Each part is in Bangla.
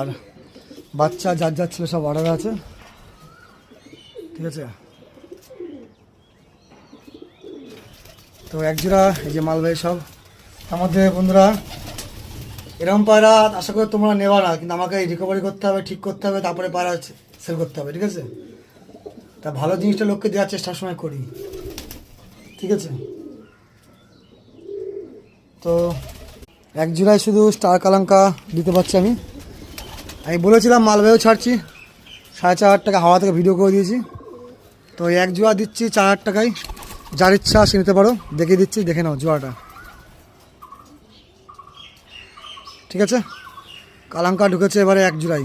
আর বাচ্চা যার যার ছিল সব অর্ডার আছে, ঠিক আছে। তো একজোড়া এই যে মালবাহী সব আমাদের বন্ধুরা। এরকম পায়রা আশা করি তোমরা নেওয়া না, কিন্তু আমাকে রিকভারি করতে হবে, ঠিক করতে হবে, তারপরে পায়রা সেল করতে হবে, ঠিক আছে। তা ভালো জিনিসটা লোককে দেওয়ার চেষ্টা সময় করি, ঠিক আছে। তো এক জোড়ায় শুধু স্টার কালাঙ্কা দিতে পারছি আমি বলেছিলাম মালবাহীও ছাড়ছি, 4,500 টাকা হাওয়া থেকে ভিডিও করে দিয়েছি। তো এক জোড়া দিচ্ছি 4,000 টাকায়, যার ইচ্ছা সে নিতে পারো, দেখে দিচ্ছি, দেখে নাও জোড়াটা, ঠিক আছে। কালাঙ্কা ঢুকেছে এবারে এক জোড়াই,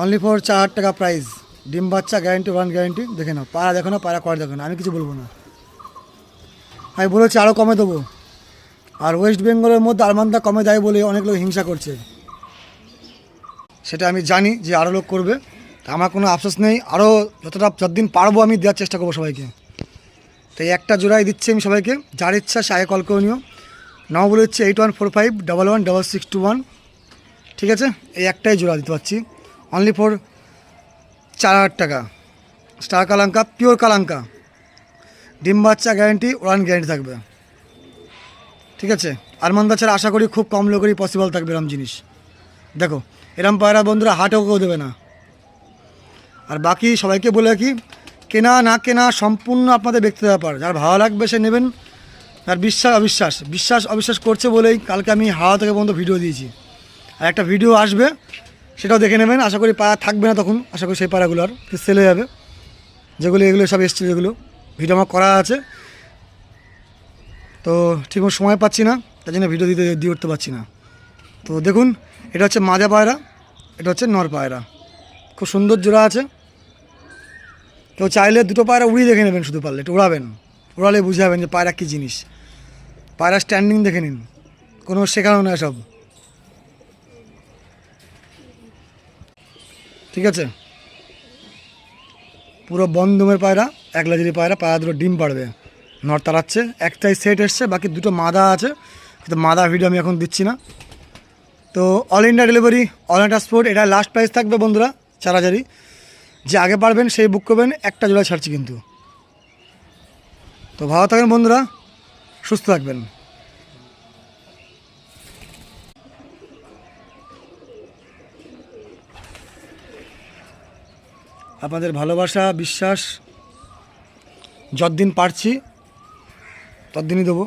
অনলি ফর 4,000 টাকা প্রাইস। ডিম বাচ্চা গ্যারেন্টি, ওয়ান গ্যারেন্টি, দেখে নাও। পায়রা দেখো না, পায়রা করে দেখো না, আমি কিছু বলবো না, আমি বলেছি আরও কমে দেবো। আর ওয়েস্ট বেঙ্গলের মধ্যে আরমানদা কমে দেয় বলে অনেক লোক হিংসা করছে, সেটা আমি জানি যে আরও লোক করবে, আমার কোনো আফসোস নেই। আরও যতদিন পারবো আমি দেওয়ার চেষ্টা করবো সবাইকে। তাই একটা জোড়াই দিচ্ছি আমি সবাইকে, যার ইচ্ছা সে আগে কল করে নিও। নাও বলে হচ্ছে 8145111621, ঠিক আছে। এই একটাই জোড়া দিতে পারছি, অনলি ফর 4,000 টাকা। স্টার কালাঙ্কা, পিওর কালাঙ্কা, ডিম বাচ্চা গ্যারেন্টি, ওরান গ্যারেন্টি থাকবে, ঠিক আছে। আরমানদা ছাড়া আশা করি খুব কম লোকেরই পসিবল থাকবে এরম জিনিস। দেখো এরম পায়রা বন্ধুরা হাটেও কেউ দেবে না। আর বাকি সবাইকে বলে রাখি, কেনা না কেনা সম্পূর্ণ আপনাদের ব্যক্তিগত ব্যাপার। যার ভালো লাগবে সে নেবেন, আর বিশ্বাস অবিশ্বাস করছে বলেই কালকে আমি হাওয়া থেকে পর্যন্ত ভিডিও দিয়েছি। আর একটা ভিডিও আসবে, সেটাও দেখে নেবেন। আশা করি পায়রা থাকবে না তখন, আশা করি সেই পায়রাগুলো আর সেল হয়ে যাবে, যেগুলো এগুলো সব এসছে, যেগুলো ভিডিও আমার করা আছে। তো ঠিক সময় পাচ্ছি না, তার জন্য ভিডিও দিয়ে উঠতে পারছি না। তো দেখুন, এটা হচ্ছে মাজা পায়রা, এটা হচ্ছে নর পায়রা, খুব সুন্দর জোড়া আছে। কেউ চাইলে দুটো পায়রা উড়িয়ে দেখে নেবেন, শুধু পারলে একটু উড়াবেন, উড়ালে বুঝে যাবেন যে পায়রা কী জিনিস। পায়রা স্ট্যান্ডিং দেখে নিন, কোনো শেখানো না সব, ঠিক আছে। পুরো বন্ধমের পায়রা, এক লাজিরি পায়রা, পায়রা দুটো ডিম পাড়বে, নর তাড়াচ্ছে। একটাই সেট এসছে, বাকি দুটো মাদা আছে, কিন্তু মাদা ভিডিও আমি এখন দিচ্ছি না। তো all India delivery, all India transport, এটা লাস্ট প্রাইস থাকবে বন্ধুরা 4,000। যে আগে পারবেন সেই বুক করবেন, একটা জোড়া ছাড়ছি কিন্তু। তো ভালো থাকবেন বন্ধুরা, সুস্থ থাকবেন। আপনাদের ভালোবাসা বিশ্বাস যতদিন পারছি ততদিনই দেবো।